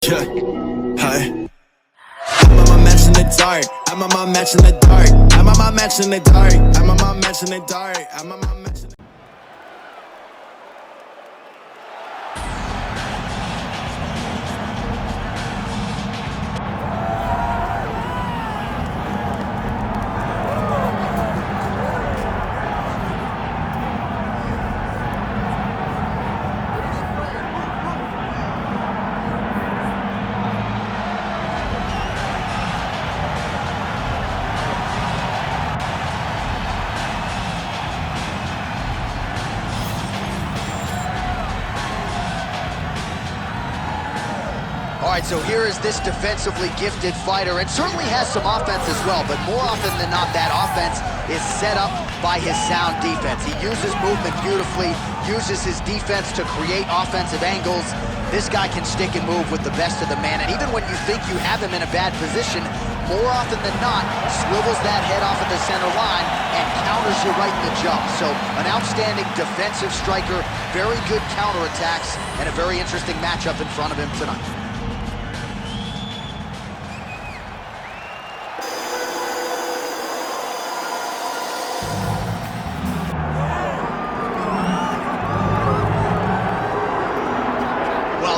Yeah, hi. I'm on my match in the dark. I'm on my match in the dark. I'm on my match in the dark. I'm on my match in the dark. I'm on my match in the dark. All right, so here is this defensively gifted fighter, and certainly has some offense as well, but more often than not, that offense is set up by his sound defense. He uses movement beautifully, uses his defense to create offensive angles. This guy can stick and move with the best of the man, and even when you think you have him in a bad position, more often than not, swivels that head off at the center line and counters you right in the jump. So an outstanding defensive striker, very good counterattacks, and a very interesting matchup in front of him tonight.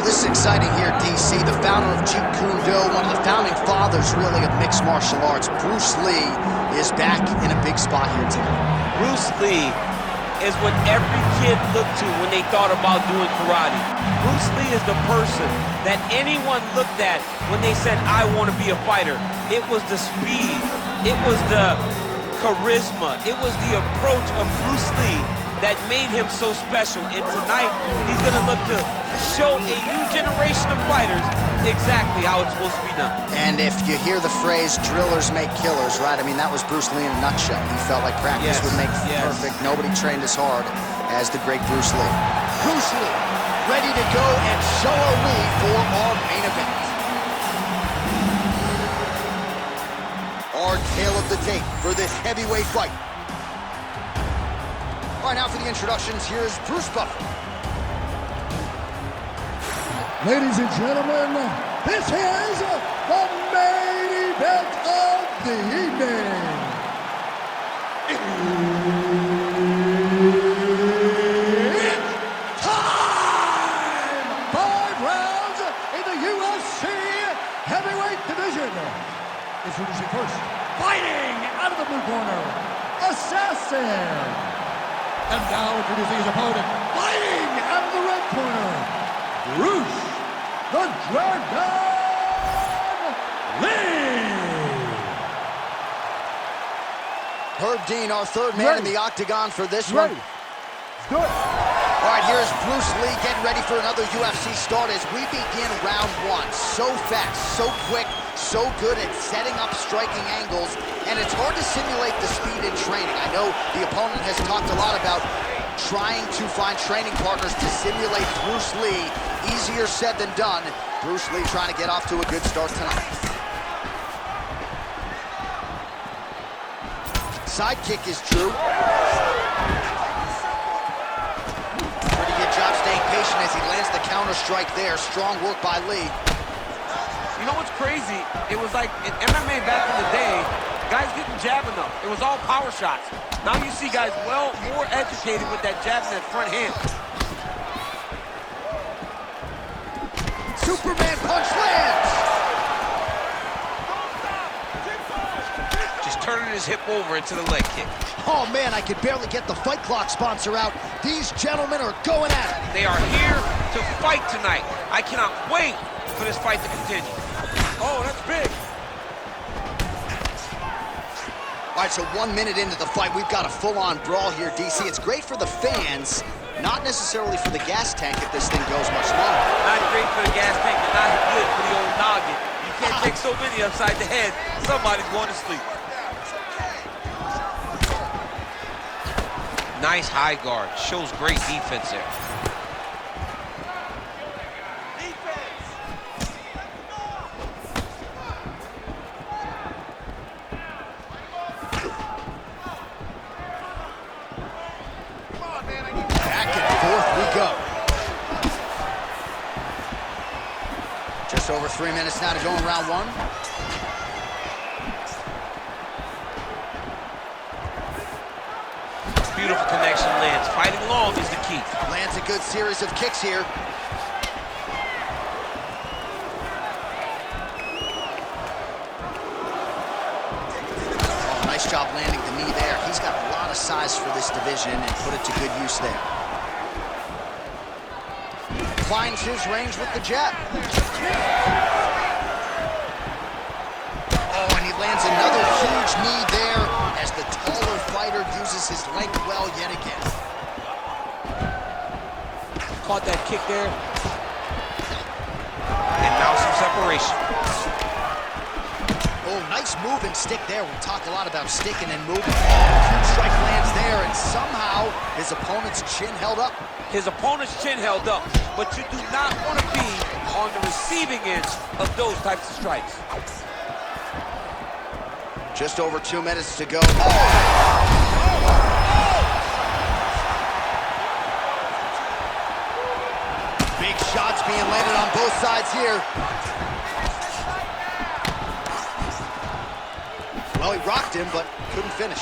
This is exciting here, DC. The founder of Jeet Kune Do, one of the founding fathers, really, of mixed martial arts, Bruce Lee, is back in a big spot here tonight. Bruce Lee is what every kid looked to when they thought about doing karate. Bruce Lee is the person that anyone looked at when they said, I want to be a fighter. It was the speed. It was the charisma. It was the approach of Bruce Lee that made him so special. And tonight, he's going to look to show a new generation of fighters exactly how it's supposed to be done. And if you hear the phrase, drillers make killers, right? I mean, that was Bruce Lee in a nutshell. He felt like practice would make perfect. Nobody trained as hard as the great Bruce Lee. Bruce Lee, ready to go, and so are we for our main event. Our tale of the tape for this heavyweight fight. All right, now for the introductions, here is Bruce Buffer. Ladies and gentlemen, this is the main event of the evening. It's time! 5 rounds in the UFC heavyweight division. Introducing first, fighting out of the blue corner, Assassin. And now introducing his opponent, fighting out of the red corner, Bruce the Dragon Lee! Herb Dean, our third man in the octagon for this one. Good. All right, here's Bruce Lee getting ready for another UFC start as we begin round one. So fast, so quick, so good at setting up striking angles, and it's hard to simulate the speed in training. I know the opponent has talked a lot about trying to find training partners to simulate Bruce Lee. Easier said than done. Bruce Lee trying to get off to a good start tonight. Side kick is true. Pretty good job staying patient as he lands the counter strike there. Strong work by Lee. You know what's crazy? It was like in MMA back in the day, guys didn't jab enough. It was all power shots. Now you see guys more educated with that jab and that front hand. Superman punch lands! Just turning his hip over into the leg kick. Oh man, I could barely get the Fight Clock sponsor out. These gentlemen are going at it. They are here to fight tonight. I cannot wait for this fight to continue. Oh, that's big. All right, so 1 minute into the fight, we've got a full-on brawl here, DC. It's great for the fans, not necessarily for the gas tank if this thing goes much longer. Not great for the gas tank, and not good for the old noggin. You can't take so many upside the head. Somebody's going to sleep. Nice high guard. Shows great defense there. over 3 minutes now to go in round one. Beautiful connection lands. Fighting long is the key. Lands a good series of kicks here. Oh, nice job landing the knee there. He's got a lot of size for this division and put it to good use there. Finds his range with the jab. Oh, and he lands another huge knee there as the taller fighter uses his length well yet again. Caught that kick there. And now some separation. Oh, nice move and stick there. We talk a lot about sticking and moving. Huge strike lands there, and somehow his opponent's chin held up. His opponent's chin held up, but you do not want to be on the receiving end of those types of strikes. Just over 2 minutes to go. Big shots being landed on both sides here. Well, he rocked him, but couldn't finish.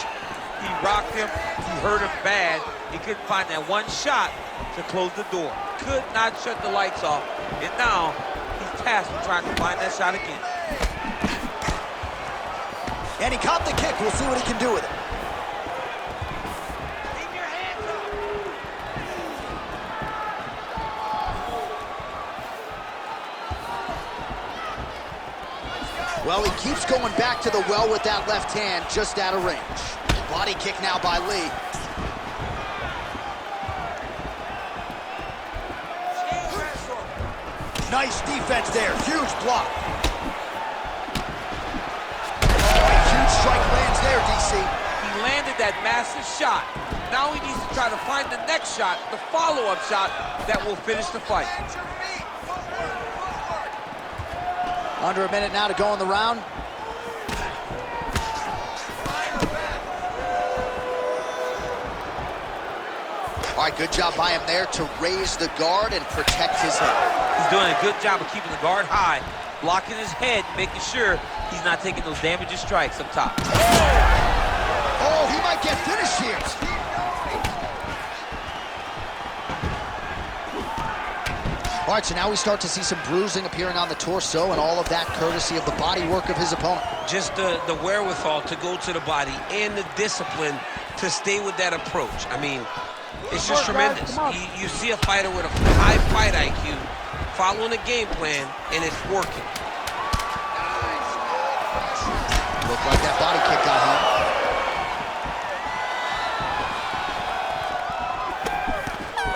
He rocked him, he hurt him bad. He couldn't find that one shot to close the door. Could not shut the lights off, and now he's tasked with trying to find that shot again. And he caught the kick. We'll see what he can do with it. Keep your hands up. Well, he keeps going back to the well with that left hand, just out of range. Body kick now by Lee. Nice defense there, huge block. Huge strike lands there, DC. He landed that massive shot. Now he needs to try to find the next shot, the follow-up shot that will finish the fight. Under a minute now to go in the round. All right, good job by him there to raise the guard and protect his head. He's doing a good job of keeping the guard high, blocking his head, making sure he's not taking those damaging strikes up top. Oh, he might get finished here. All right, so now we start to see some bruising appearing on the torso, and all of that courtesy of the body work of his opponent. Just the wherewithal to go to the body and the discipline to stay with that approach. I mean, it's just tremendous. You see a fighter with a high fight IQ following a game plan, and it's working. Looked like that body kick got him.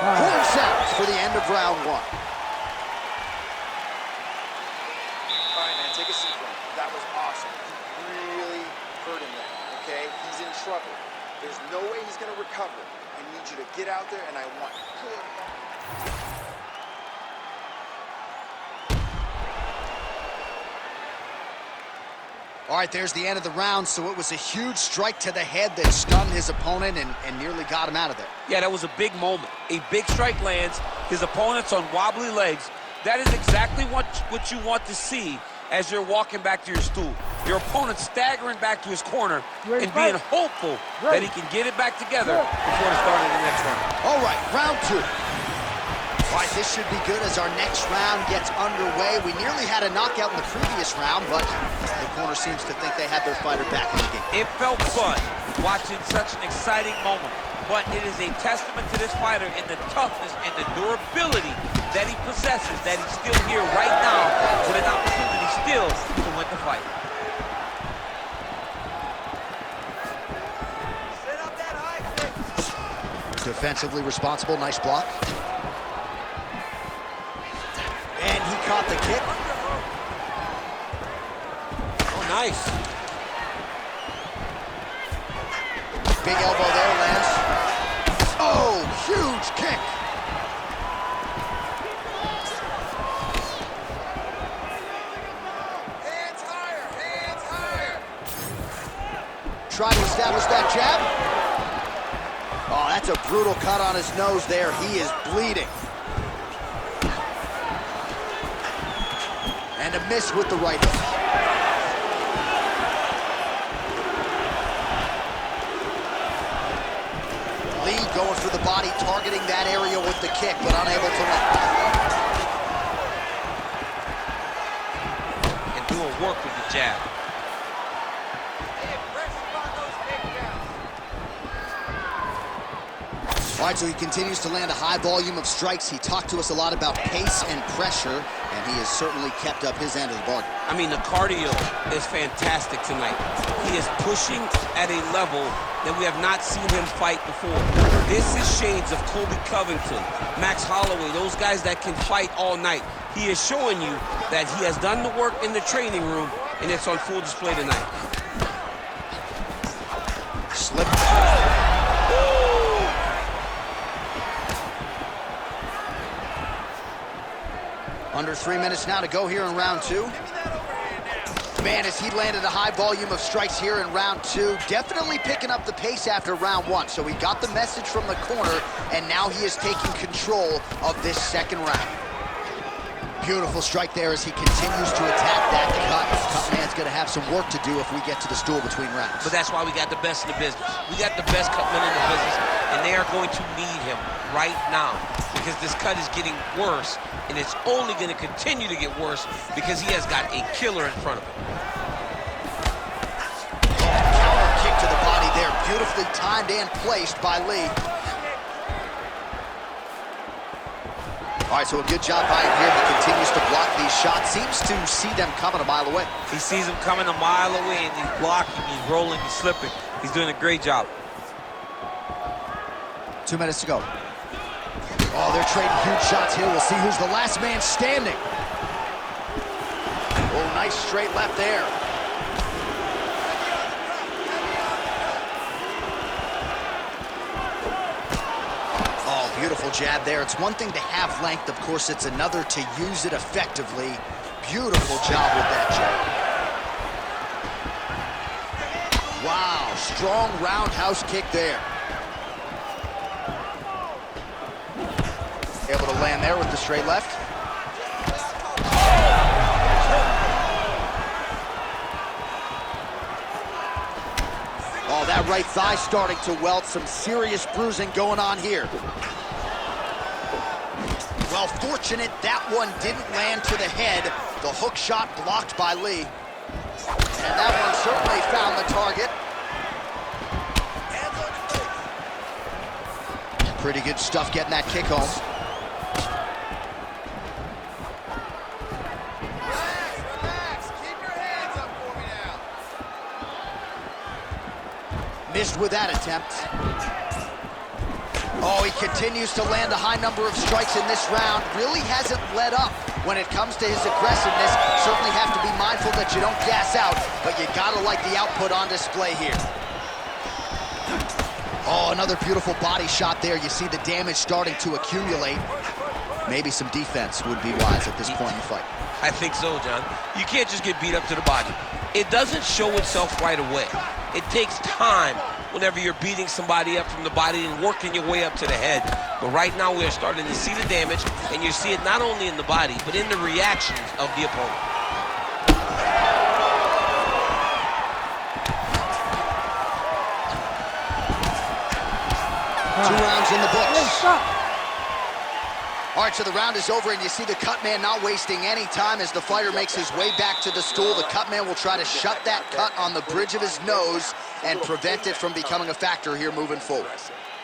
Horn sounds for the end of round one. All right, man, take a seat, bro. That was awesome. You really hurt him there, okay? He's in trouble. There's no way he's gonna recover. I need you to get out there, and I want good. All right, there's the end of the round, so it was a huge strike to the head that stunned his opponent and nearly got him out of there. Yeah, that was a big moment. A big strike lands, his opponent's on wobbly legs. That is exactly what you want to see as you're walking back to your stool. Your opponent staggering back to his corner and being hopeful that he can get it back together before the start of the next round. All right, round two. All right, this should be good as our next round gets underway. We nearly had a knockout in the previous round, but the corner seems to think they had their fighter back in the game. It felt fun watching such an exciting moment, but it is a testament to this fighter in the toughness and the durability that he possesses, that he's still here right now with an opportunity still to win the fight. Defensively responsible, nice block. And he caught the kick. Oh, nice. Big elbow there, Lance. Oh, huge kick. Hands higher, hands higher. Try to establish that jab. Oh, that's a brutal cut on his nose there. He is bleeding. And And a miss with the right hook. Lee going for the body, targeting that area with the kick, but unable to land. And doing work with the jab. All right, so he continues to land a high volume of strikes. He talked to us a lot about pace and pressure, and he has certainly kept up his end of the bargain. I mean, the cardio is fantastic tonight. He is pushing at a level that we have not seen him fight before. This is shades of Colby Covington, Max Holloway, those guys that can fight all night. He is showing you that he has done the work in the training room, and it's on full display tonight. Slip. Under 3 minutes now to go here in round two. Man, as he landed a high volume of strikes here in round two, definitely picking up the pace after round one. So he got the message from the corner, and now he is taking control of this second round. Beautiful strike there as he continues to attack that cut. Cutman's going to have some work to do if we get to the stool between rounds. But that's why we got the best in the business. We got the best cutman in the business, and they are going to need him right now because this cut is getting worse, and it's only going to continue to get worse because he has got a killer in front of him. Counter kick to the body there, beautifully timed and placed by Lee. All right, so a good job by him here. He continues to block these shots. Seems to see them coming a mile away. He sees them coming a mile away, and he's blocking, he's rolling, he's slipping. He's doing a great job. 2 minutes to go. Oh, they're trading huge shots here. We'll see who's the last man standing. Oh, nice straight left there. Oh, beautiful jab there. It's one thing to have length. Of course, it's another to use it effectively. Beautiful job with that jab. Wow, strong roundhouse kick there. Able to land there with the straight left. Oh, that right thigh starting to welt. Some serious bruising going on here. Well, fortunate that one didn't land to the head. The hook shot blocked by Lee. And that one certainly found the target. Pretty good stuff getting that kick home. Missed with that attempt. Oh, he continues to land a high number of strikes in this round. Really hasn't let up when it comes to his aggressiveness. Certainly have to be mindful that you don't gas out, but you gotta like the output on display here. Oh, another beautiful body shot there. You see the damage starting to accumulate. Maybe some defense would be wise at this point in the fight. I think so, John. You can't just get beat up to the body. It doesn't show itself right away. It takes time whenever you're beating somebody up from the body and working your way up to the head. But right now we are starting to see the damage, and you see it not only in the body, but in the reactions of the opponent. 2 rounds in the books. All right, so the round is over, and you see the cutman not wasting any time as the fighter makes his way back to the stool. The cutman will try to shut that cut on the bridge of his nose and prevent it from becoming a factor here moving forward.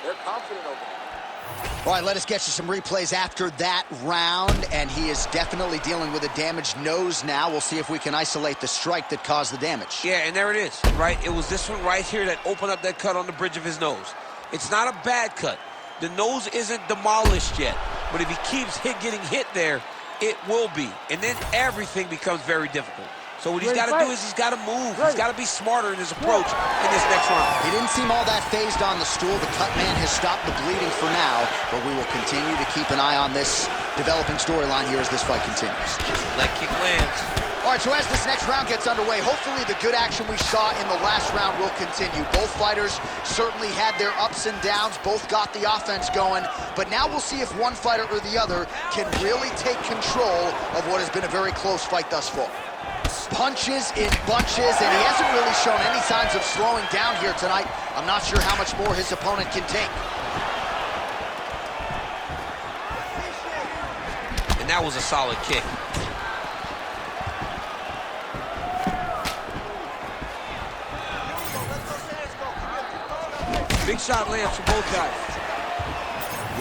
They're confident over there. All right, let us get you some replays after that round, and he is definitely dealing with a damaged nose now. We'll see if we can isolate the strike that caused the damage. Yeah, and there it is, right? It was this one right here that opened up that cut on the bridge of his nose. It's not a bad cut. The nose isn't demolished yet, but if he keeps getting hit there, it will be. And then everything becomes very difficult. So what he's got to do is he's got to move. He's got to be smarter in his approach in this next round. He didn't seem all that phased on the stool. The cut man has stopped the bleeding for now, but we will continue to keep an eye on this developing storyline here as this fight continues. Leg kick lands. All right, right, so as this next round gets underway, hopefully the good action we saw in the last round will continue. Both fighters certainly had their ups and downs, both got the offense going, but now we'll see if one fighter or the other can really take control of what has been a very close fight thus far. Punches in bunches, and he hasn't really shown any signs of slowing down here tonight. I'm not sure how much more his opponent can take. And that was a solid kick. Big shot lands for both guys.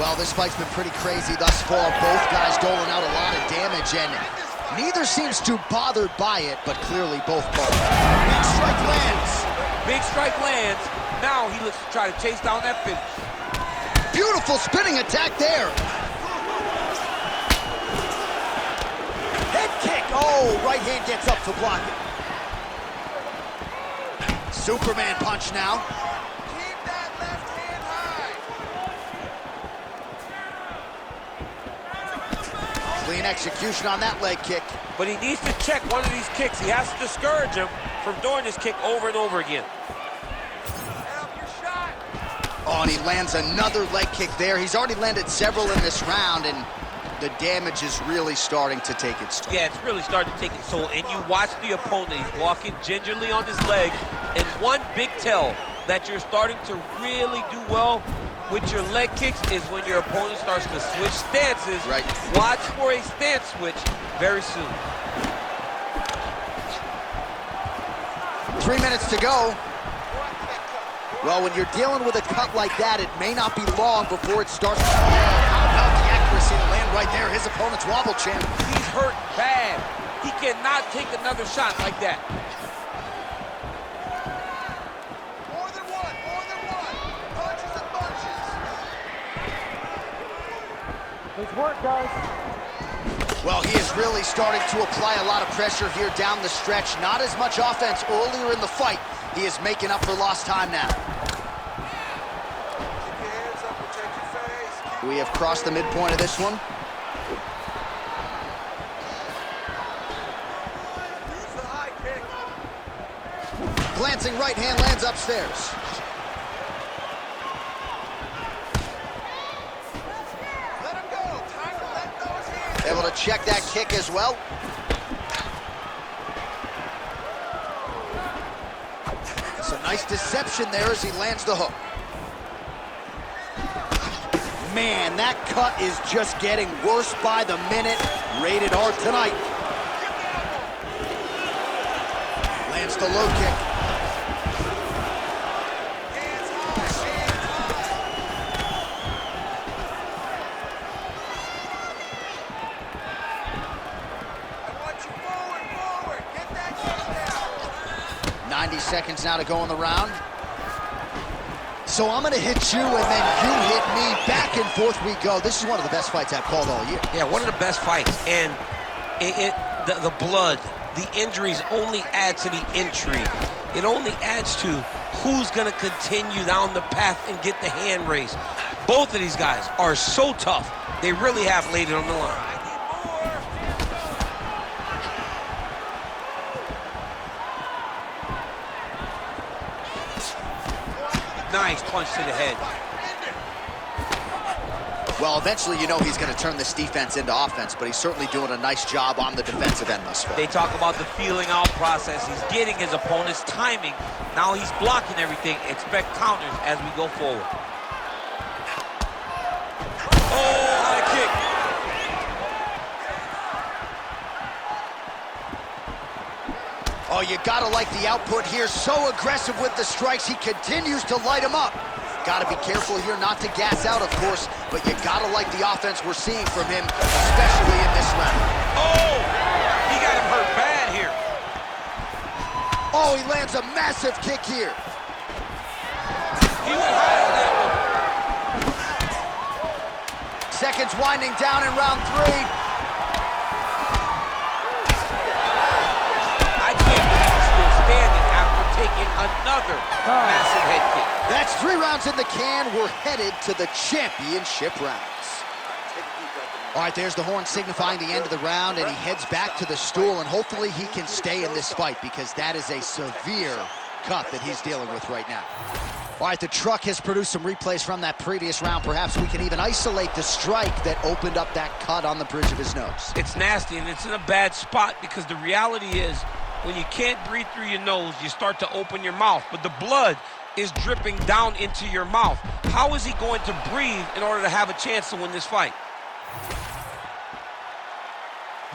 Well, this fight's been pretty crazy thus far. Both guys doling out a lot of damage, and neither seems too bothered by it, but clearly both ball. Big strike lands. Big strike lands. Now he looks to try to chase down that finish. Beautiful spinning attack there. Head kick. Oh, right hand gets up to block it. Superman punch now. Keep that left hand high. Clean execution on that leg kick. But he needs to check one of these kicks. He has to discourage him from doing this kick over and over again. Oh, and he lands another leg kick there. He's already landed several in this round, and the damage is really starting to take its toll. Yeah, it's really starting to take its toll. And you watch the opponent. He's walking gingerly on his leg. And one big tell that you're starting to really do well with your leg kicks is when your opponent starts to switch stances. Right. Watch for a stance switch very soon. 3 minutes to go. Well, when you're dealing with a cut like that, it may not be long before it starts. How about the accuracy to land right there? His opponent's wobble champ. He's hurt bad. He cannot take another shot like that. More than one, more than one. Punches and bunches. Good work, guys. Well, he is really starting to apply a lot of pressure here down the stretch. Not as much offense earlier in the fight. He is making up for lost time now. Keep your hands up, protect your face. We have crossed the midpoint of this one. Use the high kick. Glancing right hand lands upstairs. Let him go. Time to let those hands Able to check that kick as well. Some nice deception there as he lands the hook. Man, that cut is just getting worse by the minute. Rated R tonight. Lands the low kick. Hands high, hands high. I want you forward, forward. Get that kick down. 90 seconds now to go in the round. So I'm gonna hit you and then you hit me. Back and forth we go. This is one of the best fights I've called all year. Yeah, one of the best fights. And the blood, the injuries only add to the intrigue. It only adds to who's gonna continue down the path and get the hand raised. Both of these guys are so tough. They really have laid it on the line. Nice punch to the head. Well, eventually you know he's going to turn this defense into offense, but he's certainly doing a nice job on the defensive end thus far. They talk about the feeling out process. He's getting his opponent's timing. Now he's blocking everything. Expect counters as we go forward. Oh, high kick. Oh, you got to like the output here. So aggressive with the strikes. He continues to light him up. Got to be careful here not to gas out, of course, but you got to like the offense we're seeing from him, especially in this round. Oh, he got him hurt bad here. Oh, he lands a massive kick here. He went high on that one. Seconds winding down in round 3. I can't believe he's still standing after taking another massive head kick. That's 3 rounds in the can. We're headed to the championship rounds. Take a deep breath. All right, there's the horn signifying the end of the round, and he heads back to the stool, and hopefully he can stay in this fight because that is a severe cut that he's dealing with right now. All right, the truck has produced some replays from that previous round. Perhaps we can even isolate the strike that opened up that cut on the bridge of his nose. It's nasty, and it's in a bad spot because the reality is when you can't breathe through your nose, you start to open your mouth, but the blood is dripping down into your mouth. How is he going to breathe in order to have a chance to win this fight?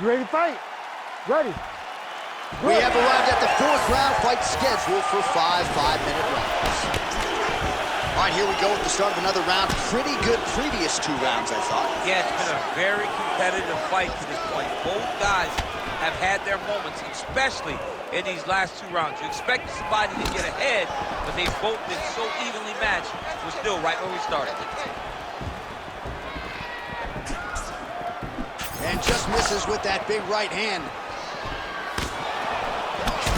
You ready to fight? Ready. We have arrived at the fourth round fight scheduled for 5 5-minute rounds. All right, here we go at the start of another round. Pretty good previous 2 rounds, I thought. Yeah, it's been a very competitive fight to this point. Both guys have had their moments, especially in these last 2 rounds. You expect somebody to get ahead, but they've both been so evenly matched. We're still right where we started. And just misses with that big right hand.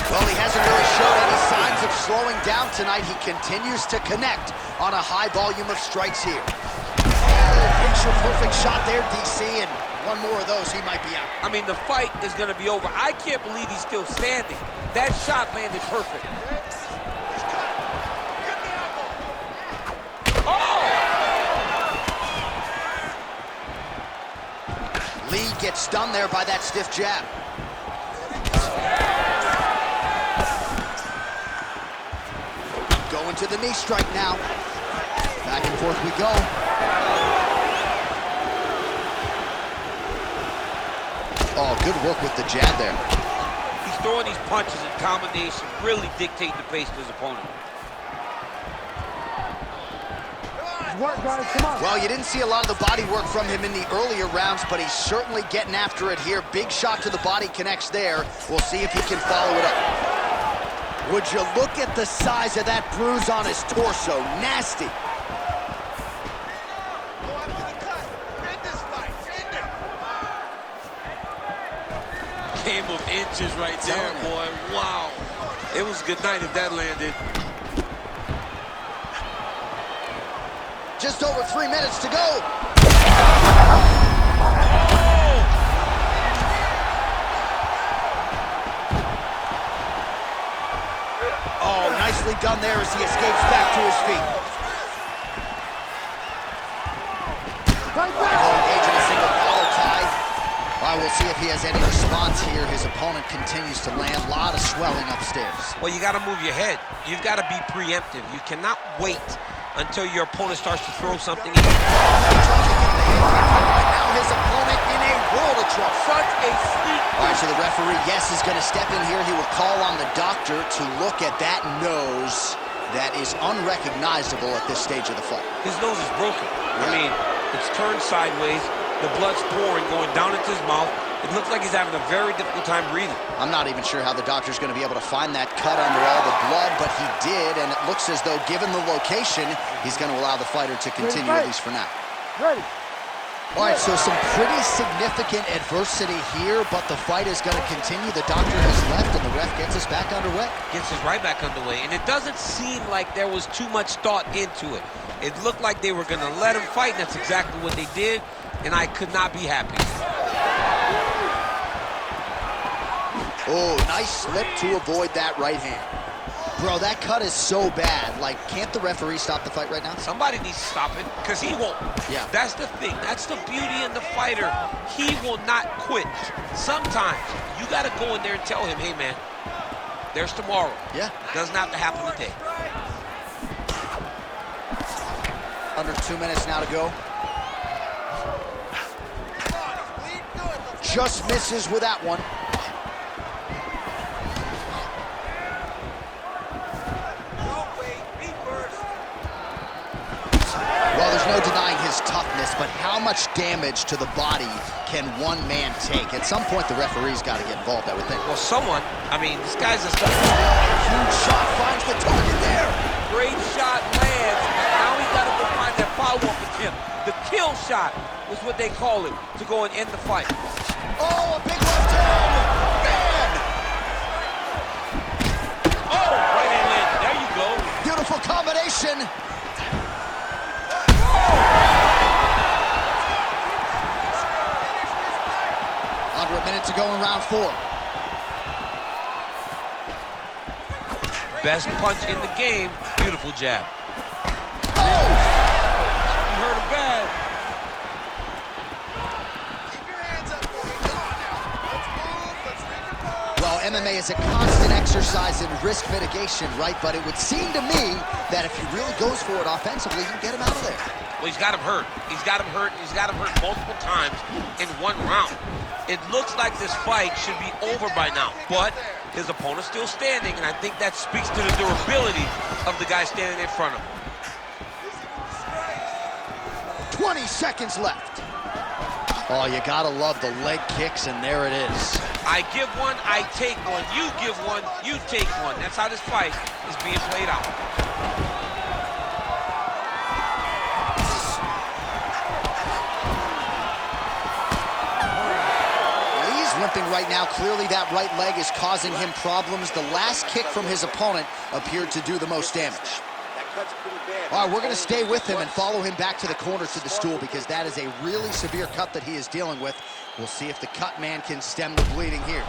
Well, he hasn't really showed any signs of slowing down tonight. He continues to connect on a high volume of strikes here. Oh, picture-perfect shot there, DC, and one more of those, he might be out. I mean, the fight is going to be over. I can't believe he's still standing. That shot landed perfect. Lee gets stunned there by that stiff jab. Going to the knee strike now. Back and forth we go. Oh, good work with the jab there. He's throwing these punches in combination, really dictating the pace to his opponent. Work, guys, come on. Well, you didn't see a lot of the body work from him in the earlier rounds, but he's certainly getting after it here. Big shot to the body connects there. We'll see if he can follow it up. Would you look at the size of that bruise on his torso? Nasty. Game of inches right there, boy. Wow. It was a good night if that landed. Just over 3 minutes to go. Oh, nicely done there as he escapes back to his feet. Engaging a single collar tie. All right, we'll see if he has any response here. His opponent continues to land. A lot of swelling upstairs. Well, you got to move your head. You've got to be preemptive. You cannot wait until your opponent starts to throw something in. Now his opponent in a world of trouble. Such a sneak. All right, so the referee, yes, is going to step in here. He will call on the doctor to look at that nose that is unrecognizable at this stage of the fight. His nose is broken. I mean, it's turned sideways. The blood's pouring, going down into his mouth. It looks like he's having a very difficult time breathing. I'm not even sure how the doctor's going to be able to find that cut under all the blood, but he did, and it looks as though, given the location, he's going to allow the fighter to continue, at least for now. Ready. All right, so some pretty significant adversity here, but the fight is going to continue. The doctor has left, and the ref gets us back underway. Gets us right back underway, and it doesn't seem like there was too much thought into it. It looked like they were going to let him fight, and that's exactly what they did, and I could not be happy. Oh, nice slip to avoid that right hand. Bro, that cut is so bad. Like, can't the referee stop the fight right now? Somebody needs to stop it, because he won't. Yeah. That's the thing. That's the beauty in the fighter. He will not quit. Sometimes you got to go in there and tell him, hey, man, there's tomorrow. Yeah. Doesn't have to happen today. Under 2 minutes now to go. Just misses with that one. Well, there's no denying his toughness, but how much damage to the body can one man take? At some point, the referee's got to get involved, I would think. Well, someone, I mean, this guy's a Huge shot finds the target there. great shot lands. Now he's got to go find that follow-up attempt. The kill shot was what they call it, to go and end the fight. Oh, a big left hand! Man! Oh, right hand land. There you go. Beautiful combination. for him. Best punch in the game. Beautiful jab. Oh! You heard him bad. Keep your hands up, boy. Come on now. Let's move. Let's recompose. Well, MMA is a constant exercise in risk mitigation, right? But it would seem to me that if he really goes for it offensively, you can get him out of there. Well, he's got him hurt. He's got him hurt. He's got him hurt multiple times in one round. It looks like this fight should be over by now, but his opponent's still standing, and I think that speaks to the durability of the guy standing in front of him. 20 seconds left. Oh, you gotta love the leg kicks, and there it is. I give one, I take one. You give one, you take one. That's how this fight is being played out. Limping right now. Clearly that right leg is causing him problems. The last kick from his opponent appeared to do the most damage. That cut's pretty bad. All right, we're going to stay with him and follow him back to the corner to the stool because that is a really severe cut that he is dealing with. We'll see if the cut man can stem the bleeding here.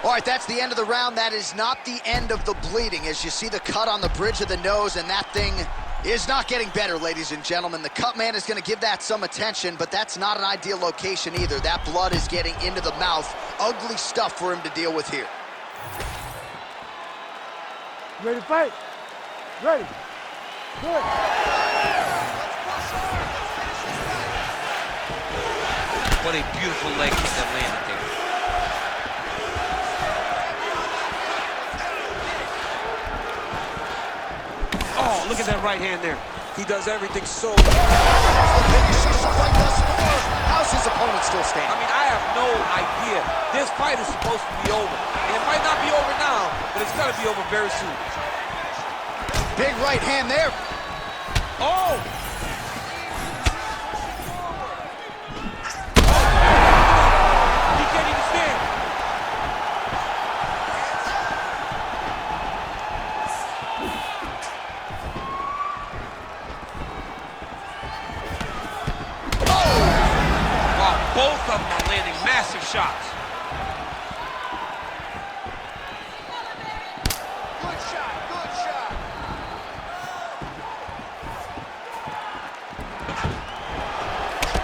All right, that's the end of the round. That is not the end of the bleeding. As you see the cut on the bridge of the nose, and that thing is not getting better, ladies and gentlemen. The cut man is going to give that some attention, but that's not an ideal location either. That blood is getting into the mouth. Ugly stuff for him to deal with here. You ready to fight? Ready. Good. What a beautiful leg kick that landed there. Oh, look at that right hand there. He does everything so well. How's his opponent still standing? I mean, I have no idea. This fight is supposed to be over. And it might not be over now, but it's got to be over very soon. Big right hand there. Oh! He can't even stand. Both of them are landing massive shots. Good shot, good shot.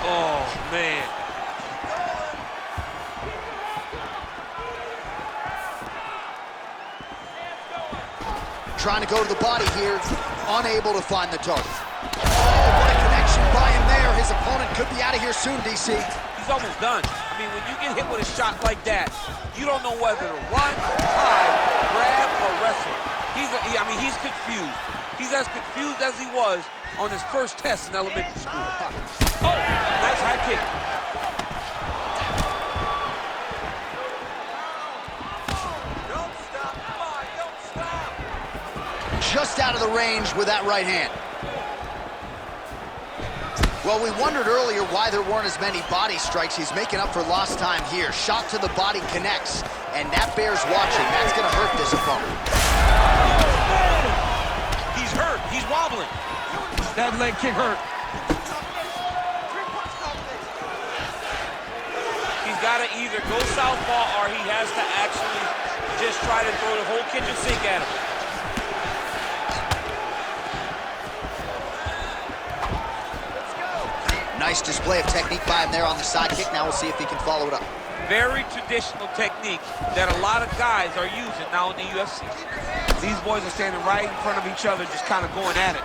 Oh, man. Trying to go to the body here, unable to find the target. Oh, what a connection by him there. His opponent could be out of here soon, DC. He's almost done. I mean, when you get hit with a shot like that, you don't know whether to run, hide, grab, or wrestle. He's confused. He's as confused as he was on his first test in elementary school. Oh, nice high kick. Don't stop, come on, don't stop. Just out of the range with that right hand. Well, we wondered earlier why there weren't as many body strikes. He's making up for lost time here. Shot to the body connects, and that bears watching. That's going to hurt this opponent. He's hurt. He's wobbling. That leg kick hurt. He's got to either go southpaw or he has to actually just try to throw the whole kitchen sink at him. Nice display of technique by him there on the side kick. Now we'll see if he can follow it up. Very traditional technique that a lot of guys are using now in the UFC. These boys are standing right in front of each other, just kind of going at it.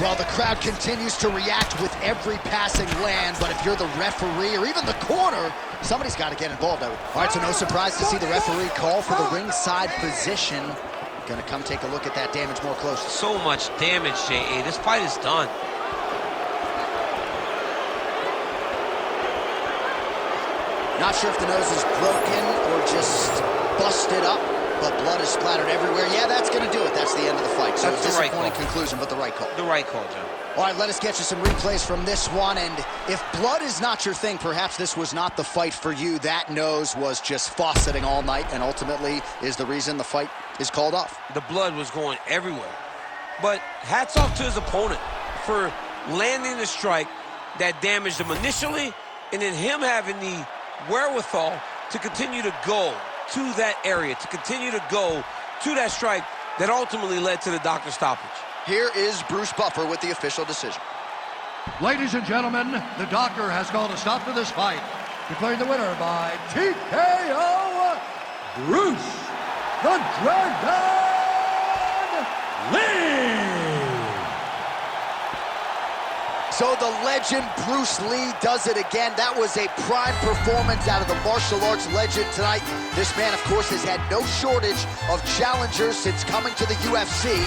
Well, the crowd continues to react with every passing land, but if you're the referee or even the corner, somebody's got to get involved. All right, so no surprise to see the referee call for the ringside position. Gonna come take a look at that damage more closely. So much damage, J.A. This fight is done. Not sure if the nose is broken or just busted up, but blood is splattered everywhere. Yeah, that's gonna do it. That's the end of the fight. So That's the right disappointing call. conclusion, but the right call. The right call, John. All right, let us get you some replays from this one. And if blood is not your thing, perhaps this was not the fight for you. That nose was just fauceting all night and ultimately is the reason the fight is called off. The blood was going everywhere. But hats off to his opponent for landing the strike that damaged him initially, and then him having the wherewithal to continue to go to that area, to continue to go to that strike that ultimately led to the doctor's stoppage. Here is Bruce Buffer with the official decision. Ladies and gentlemen, the doctor has called a stop to this fight, declaring the winner by TKO, Bruce the Dragon Lee. So the legend Bruce Lee does it again. That was a prime performance out of the martial arts legend tonight. This man, of course, has had no shortage of challengers since coming to the UFC.